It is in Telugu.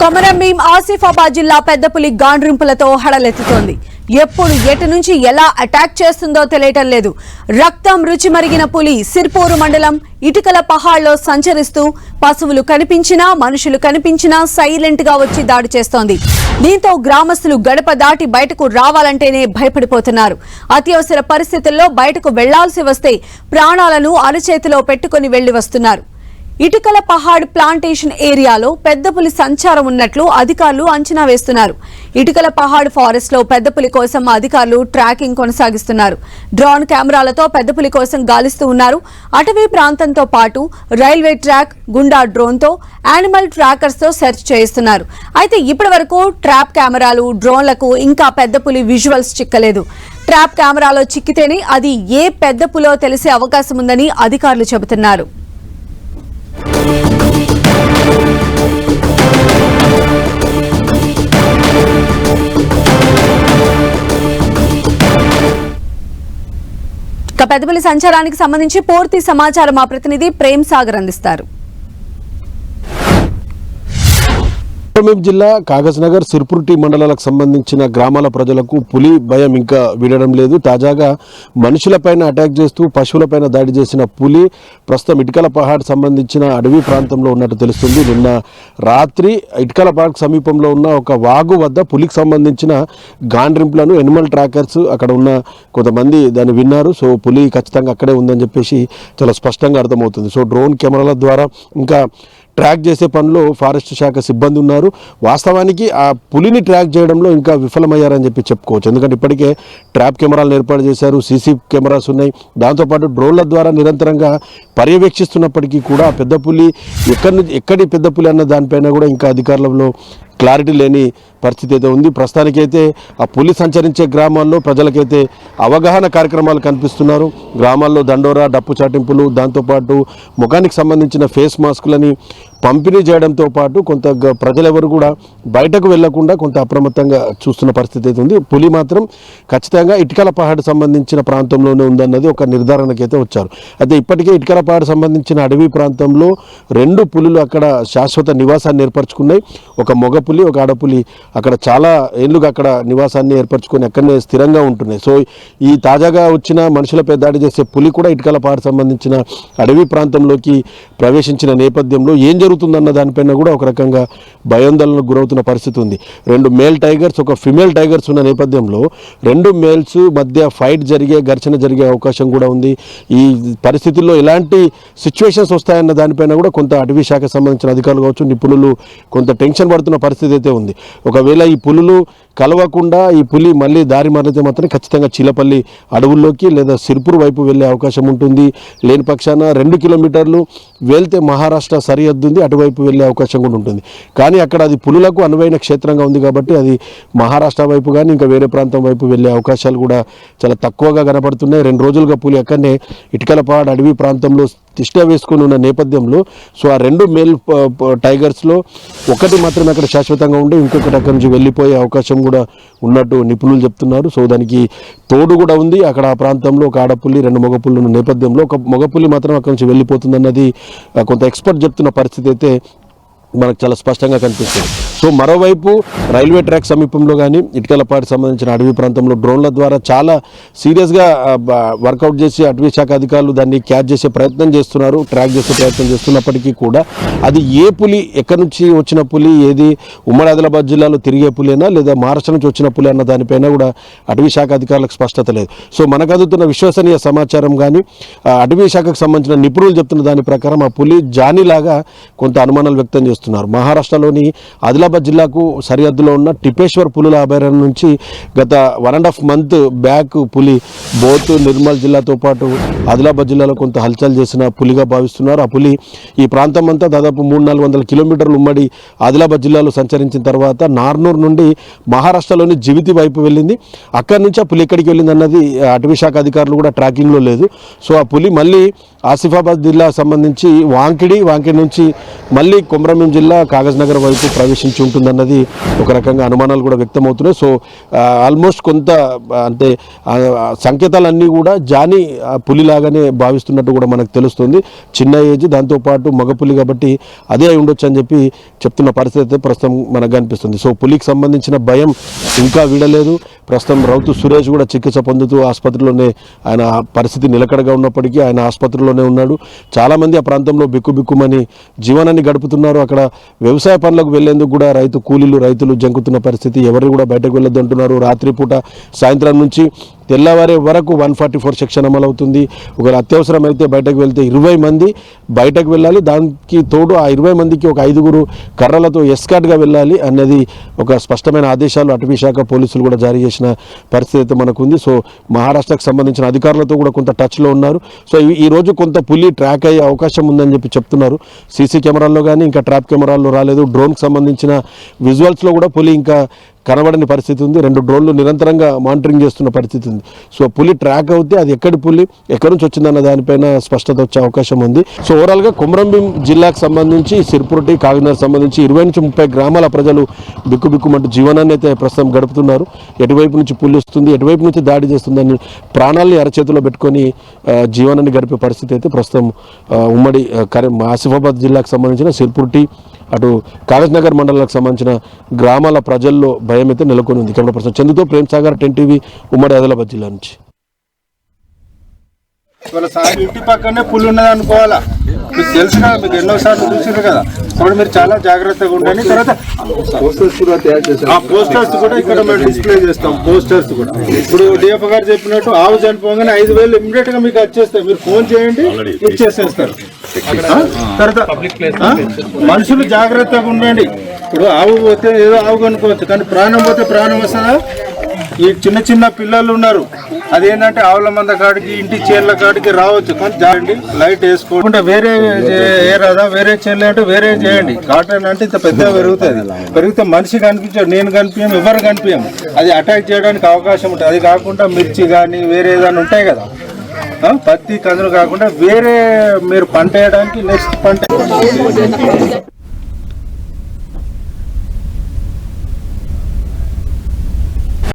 కొమరంభీం ఆసిఫాబాద్ జిల్లా పెద్దపులి గాండ్రింపులతో హడలెత్తుతోంది. ఎప్పుడు ఎటు నుంచి ఎలా అటాక్ చేస్తుందో తెలియటం లేదు. రక్తం రుచి మరిగిన పులి సిర్పూరు మండలం ఇటుకల పహాడ్లో సంచరిస్తూ పశువులు కనిపించినా మనుషులు కనిపించినా సైలెంట్ గా వచ్చి దాడి చేస్తోంది. దీంతో గ్రామస్తులు గడప దాటి బయటకు రావాలంటేనే భయపడిపోతున్నారు. అత్యవసర పరిస్థితుల్లో బయటకు వెళ్లాల్సి వస్తే ప్రాణాలను అరచేతిలో పెట్టుకుని వెళ్లి వస్తున్నారు. ఇటుకల పహాడ్ ప్లాంటేషన్ ఏరియాలో పెద్దపులి సంచారం ఉన్నట్లు అధికారులు అంచనా వేస్తున్నారు. ఇటుకల పహాడ్ ఫారెస్ట్ లో పెద్దపులి కోసం అధికారులు ట్రాకింగ్ కొనసాగిస్తున్నారు. డ్రోన్ కెమెరాలతో పెద్దపులి కోసం గాలిస్తూ ఉన్నారు. అటవీ ప్రాంతంతో పాటు రైల్వే ట్రాక్ గుండా డ్రోన్ తో యానిమల్ ట్రాకర్స్ తో సెర్చ్ చేయిస్తున్నారు. అయితే ఇప్పటి వరకు ట్రాప్ కెమెరాలు డ్రోన్లకు ఇంకా పెద్దపులి విజువల్స్ చిక్కలేదు. ట్రాప్ కెమెరాలో చిక్కితేనే అది ఏ పెద్దపులో తెలిసే అవకాశం ఉందని అధికారులు చెబుతున్నారు. పెద్దపులి సంచారానికి సంబంధించి పూర్తి సమాచారం మా ప్రతినిధి ప్రేమ్ సాగర్ అందిస్తారు. కొమరంభీం జిల్లా కాగజ్నగర్ సిర్పూర్ మండలాలకు సంబంధించిన గ్రామాల ప్రజలకు పులి భయం ఇంకా వీడడం లేదు. తాజాగా మనుషులపైన అటాక్ చేస్తూ పశువులపైన దాడి చేసిన పులి ప్రస్తుతం ఇటుకల పహాడ్ సంబంధించిన అడవి ప్రాంతంలో ఉన్నట్టు తెలుస్తుంది. నిన్న రాత్రి ఇటుకల పహాడ్ సమీపంలో ఉన్న ఒక వాగు వద్ద పులికి సంబంధించిన గాండ్రింపులను ఎనిమల్ ట్రాకర్స్ అక్కడ ఉన్న కొంతమంది దాన్ని విన్నారు. సో పులి ఖచ్చితంగా అక్కడే ఉందని చెప్పేసి చాలా స్పష్టంగా అర్థమవుతుంది. సో డ్రోన్ కెమెరాల ద్వారా ఇంకా ట్రాక్ చేసే పనిలో ఫారెస్ట్ శాఖ సిబ్బంది ఉన్నారు. వాస్తవానికి ఆ పులిని ట్రాక్ చేయడంలో ఇంకా విఫలమయ్యారని చెప్పి చెప్పుకోవచ్చు. ఎందుకంటే ఇప్పటికే ట్రాప్ కెమెరాలను ఏర్పాటు చేశారు, సీసీ కెమెరాస్ ఉన్నాయి. దాంతోపాటు డ్రోన్ల ద్వారా నిరంతరంగా పర్యవేక్షిస్తున్నప్పటికీ కూడా పెద్ద పులి ఎక్కడి పెద్ద పులి అన్న దానిపైన కూడా ఇంకా అధికారులలో క్లారిటీ లేని పరిస్థితి అయితే ఉంది. ప్రస్తుతానికైతే ఆ పులి సంచరించే గ్రామాల్లో ప్రజలకైతే అవగాహన కార్యక్రమాలు కనిపిస్తున్నారు. గ్రామాల్లో దండోరా డప్పు చాటింపులు, దాంతోపాటు ముఖానికి సంబంధించిన ఫేస్ మాస్కులని పంపిణీ చేయడంతో పాటు కొంత ప్రజలెవరు కూడా బయటకు వెళ్లకుండా కొంత అప్రమత్తంగా చూస్తున్న పరిస్థితి అయితే ఉంది. పులి మాత్రం ఖచ్చితంగా ఇటుకల పహాడ్ సంబంధించిన ప్రాంతంలోనే ఉందన్నది ఒక నిర్ధారణకైతే వచ్చారు. అయితే ఇప్పటికే ఇటుకల పహాడ్ సంబంధించిన అడవి ప్రాంతంలో 2 పులులు అక్కడ శాశ్వత నివాసాన్ని ఏర్పరచుకున్నాయి. ఒక మగ పులి, ఒక ఆడపులి అక్కడ చాలా ఏళ్ళుగా అక్కడ నివాసాన్ని ఏర్పరచుకొని అక్కడనే స్థిరంగా ఉంటున్నాయి. సో ఈ తాజాగా వచ్చిన మనుషులపై దాడి చేసే పులి కూడా ఇటుకల పహాడ్ సంబంధించిన అడవి ప్రాంతంలోకి ప్రవేశించిన నేపథ్యంలో ఏం జరుగుతుందన్న దానిపైన కూడా ఒక రకంగా భయాందోళనకు గురవుతున్న పరిస్థితి ఉంది. 2 మేల్ టైగర్స్, ఒక ఫిమేల్ టైగర్స్ ఉన్న నేపథ్యంలో 2 మేల్స్ మధ్య ఫైట్ ఘర్షణ జరిగే అవకాశం కూడా ఉంది. ఈ పరిస్థితుల్లో ఎలాంటి సిచ్యువేషన్స్ వస్తాయన్న దానిపైన కూడా కొంత అటవీ శాఖకు సంబంధించిన అధికారులు కావచ్చు, నిపుణులు కొంత టెన్షన్ పడుతున్న పరిస్థితి అయితే ఉంది. ఒకవేళ ఈ పులులు కలవకుండా ఈ పులి మళ్ళీ దారి మారితే మాత్రం ఖచ్చితంగా చీలపల్లి అడవుల్లోకి లేదా సిర్పూర్ వైపు వెళ్ళే అవకాశం ఉంటుంది. లేని పక్షాన 2 కిలోమీటర్లు వెళ్తే మహారాష్ట్ర సరిహద్దు ఉంది, అటువైపు వెళ్ళే అవకాశం కూడా ఉంటుంది. కానీ అక్కడ అది పులులకు అనువైన క్షేత్రంగా ఉంది కాబట్టి అది మహారాష్ట్ర వైపు కానీ ఇంకా వేరే ప్రాంతం వైపు వెళ్ళే అవకాశాలు కూడా చాలా తక్కువగా కనపడుతున్నాయి. 2 రోజులుగా పులి అక్కడనే ఇటుకల పహాడ్ అడవి ప్రాంతంలో తిష్ట వేసుకొని ఉన్న నేపథ్యంలో సో ఆ 2 మేల్ టైగర్స్లో ఒకటి మాత్రమే అక్కడ శాశ్వతంగా ఉండి ఇంకొకటి అక్కడి నుంచి వెళ్ళిపోయే అవకాశం కూడా ఉన్నట్టు నిపుణులు చెప్తున్నారు. సో దానికి తోడు కూడా ఉంది. అక్కడ ఆ ప్రాంతంలో ఒక ఆడపుల్లి 2 మగపుల్లు ఉన్న నేపథ్యంలో ఒక మగపుల్లి మాత్రం అక్కడి నుంచి వెళ్ళిపోతుందన్నది కొంత ఎక్స్పర్ట్ చెప్తున్న పరిస్థితి అయితే మనకు చాలా స్పష్టంగా కనిపిస్తుంది. సో మరోవైపు రైల్వే ట్రాక్ సమీపంలో కానీ ఇటుకల పహాడ్ సంబంధించిన అడవి ప్రాంతంలో డ్రోన్ల ద్వారా చాలా సీరియస్గా వర్కౌట్ చేసి అటవీ శాఖ అధికారులు దాన్ని క్యాచ్ చేసే ప్రయత్నం చేస్తున్నారు, ట్రాక్ చేసే ప్రయత్నం చేస్తున్నప్పటికీ కూడా అది ఏ పులి, ఎక్కడి నుంచి వచ్చిన పులి, ఏది ఉమ్మడి ఆదిలాబాద్ జిల్లాలో తిరిగే పులినా లేదా మహారాష్ట్ర నుంచి వచ్చిన పులి అన్న దానిపైన కూడా అటవీ శాఖ అధికారులకు స్పష్టత లేదు. సో మనకు అందుతున్న విశ్వసనీయ సమాచారం కానీ అటవీ శాఖకు సంబంధించిన నిపుణులు చెప్తున్న దాని ప్రకారం ఆ పులి జానీలాగా కొంత అనుమానాలు వ్యక్తం చేస్తున్నారు. మహారాష్ట్రలోని ఆదిలాబాద్ జిల్లాకు సరిహద్దులో ఉన్న టిపేశ్వర్ పులుల అభయారణ్యం నుంచి గత 1.5 month బ్యాక్ పులి బోత్ నిర్మల్ జిల్లాతో పాటు ఆదిలాబాద్ జిల్లాలో కొంత హల్చల్ చేసిన పులిగా భావిస్తున్నారు. ఆ పులి ఈ ప్రాంతం అంతా దాదాపు 300-400 కిలోమీటర్లు ఉమ్మడి ఆదిలాబాద్ జిల్లాలో సంచరించిన తర్వాత నార్నూర్ నుండి మహారాష్ట్రలోని జివితి వైపు వెళ్ళింది. అక్కడి నుంచి ఆ పులి ఎక్కడికి వెళ్ళింది అన్నది అటవీ శాఖ అధికారులు కూడా ట్రాకింగ్లో లేదు. సో ఆ పులి మళ్ళీ ఆసిఫాబాద్ జిల్లా సంబంధించి వాంకిడి నుంచి మళ్ళీ కొమరంభీం జిల్లా కాగజ్ నగర్ వైపు ప్రవేశించి ఉంటుందన్నది ఒక రకంగా అనుమానాలు కూడా వ్యక్తమవుతున్నాయి. సో ఆల్మోస్ట్ కొంత అంటే సంకేతాలన్నీ కూడా జాని పులిలాగానే భావిస్తున్నట్టు కూడా మనకు తెలుస్తుంది. చిన్న ఏజ్, దాంతోపాటు మగపులి కాబట్టి అదే అయి ఉండొచ్చు అని చెప్పి చెప్తున్న పరిస్థితి అయితే ప్రస్తుతం మనకు కనిపిస్తుంది. సో పులికి సంబంధించిన భయం ఇంకా వీడలేదు. ప్రస్తుతం రౌతు సురేష్ కూడా చికిత్స పొందుతూ ఆసుపత్రిలోనే ఆయన పరిస్థితి నిలకడగా ఉన్నప్పటికీ ఆయన ఆసుపత్రిలోనే ఉన్నాడు. చాలామంది ఆ ప్రాంతంలో బిక్కుబిక్కుమని జీవనాన్ని గడుపుతున్నారు. అక్కడ వ్యవసాయ పనులకు వెళ్లేందుకు కూడా రైతులు జంకుతున్న పరిస్థితి. ఎవరు కూడా బయటకు వెళ్ళొద్దు అంటున్నారు. రాత్రిపూట సాయంత్రం నుంచి తెల్లవారే వరకు 144 సెక్షన్ అమలవుతుంది. ఒకవేళ అత్యవసరం అయితే బయటకు వెళ్తే 20 మంది బయటకు వెళ్ళాలి. దానికి తోడు ఆ 20 మందికి ఒక 5గురు కర్రలతో ఎస్కార్ట్గా వెళ్ళాలి అన్నది ఒక స్పష్టమైన ఆదేశాలు అటవీ శాఖ పోలీసులు కూడా జారీ చేసిన పరిస్థితి అయితే మనకు ఉంది. సో మహారాష్ట్రకు సంబంధించిన అధికారులతో కూడా కొంత టచ్లో ఉన్నారు. సో ఈ రోజు కొంత పులి ట్రాక్ అయ్యే అవకాశం ఉందని చెప్పి చెప్తున్నారు. సీసీ కెమెరాల్లో కానీ ఇంకా ట్రాప్ కెమెరాల్లో రాలేదు. డ్రోన్కి సంబంధించిన విజువల్స్లో కూడా పులి ఇంకా కనబడని పరిస్థితి ఉంది. 2 డ్రోన్లు నిరంతరంగా మానిటరింగ్ చేస్తున్న పరిస్థితి ఉంది. సో పులి ట్రాక్ అవుతే అది ఎక్కడి పులి, ఎక్కడి నుంచి వచ్చిందన్న దానిపైన స్పష్టత వచ్చే అవకాశం ఉంది. సో ఓవరాల్గా కొమరంభీం జిల్లాకు సంబంధించి సిర్పుర్టి, కాకినాడ సంబంధించి 20 నుంచి 30 గ్రామాల ప్రజలు బిక్కుబిక్కుమంటూ జీవనాన్ని అయితే ప్రస్తుతం గడుపుతున్నారు. ఎటువైపు నుంచి పులి వస్తుంది, ఎటువైపు నుంచి దాడి చేస్తుందని ప్రాణాలని అరచేతిలో పెట్టుకొని జీవనాన్ని గడిపే పరిస్థితి అయితే ప్రస్తుతం ఉమ్మడి ఆసిఫాబాద్ జిల్లాకు సంబంధించిన సిర్పుర్టి, అటు కాగజ్ నగర్ మండలాలకు సంబంధించిన గ్రామాల ప్రజల్లో భయం అయితే నెలకొని ఉంది. కెమెరా పర్సన్ చందుతో ప్రేమ్ సాగర్, 10 టీవీ, ఉమ్మడి ఆదిలాబాద్ జిల్లా నుంచి. ఇవాళ సార్ ఇంటి పక్కనే పులి ఉన్నది అనుకోవాలా, మీకు తెలుసు కదా, మీకు ఎన్నోసార్లు చూసారు కదా. ఇప్పుడు మీరు చాలా జాగ్రత్తగా ఉండండి. తర్వాత పోస్టర్స్ కూడా ఇక్కడ మేము డిస్ప్లే చేస్తాం. పోస్టర్స్ కూడా ఇప్పుడు డిఎఫ్ గారు చెప్పినట్టు ఆవు చనిపోగానే 5,000 ఇమ్మీడియట్ గా మీకు వచ్చేస్తాయి. మీరు ఫోన్ చేయండి, ఇచ్చేసేస్తారు. తర్వాత మనుషులు జాగ్రత్తగా ఉండండి. ఇప్పుడు ఆవు పోతే ఏదో ఆవు కొనుక్కోవచ్చు, కానీ ప్రాణం పోతే ప్రాణం వస్తుందా? ఈ చిన్న చిన్న పిల్లలు ఉన్నారు, అదేంటంటే ఆవుల మంద కాడికి, ఇంటి చేళ్ళ కాడికి రావచ్చు, కానీ జాగ్రత్త లైట్ వేసుకోకుండా వేరే ఏరాదా, వేరే చేయాలి అంటే వేరే చేయండి. కాటన్ అంటే ఇంత పెద్దగా పెరిగితే మనిషి కనిపించాడు, నేను కనిపించాము, ఎవరు కనిపించాము, అది అటాక్ చేయడానికి అవకాశం ఉంటుంది. అది కాకుండా మిర్చి కానీ వేరే ఏదైనా ఉంటాయి కదా, పత్తి కందులు కాకుండా వేరే మీరు పంట వేయడానికి నెక్స్ట్ పంట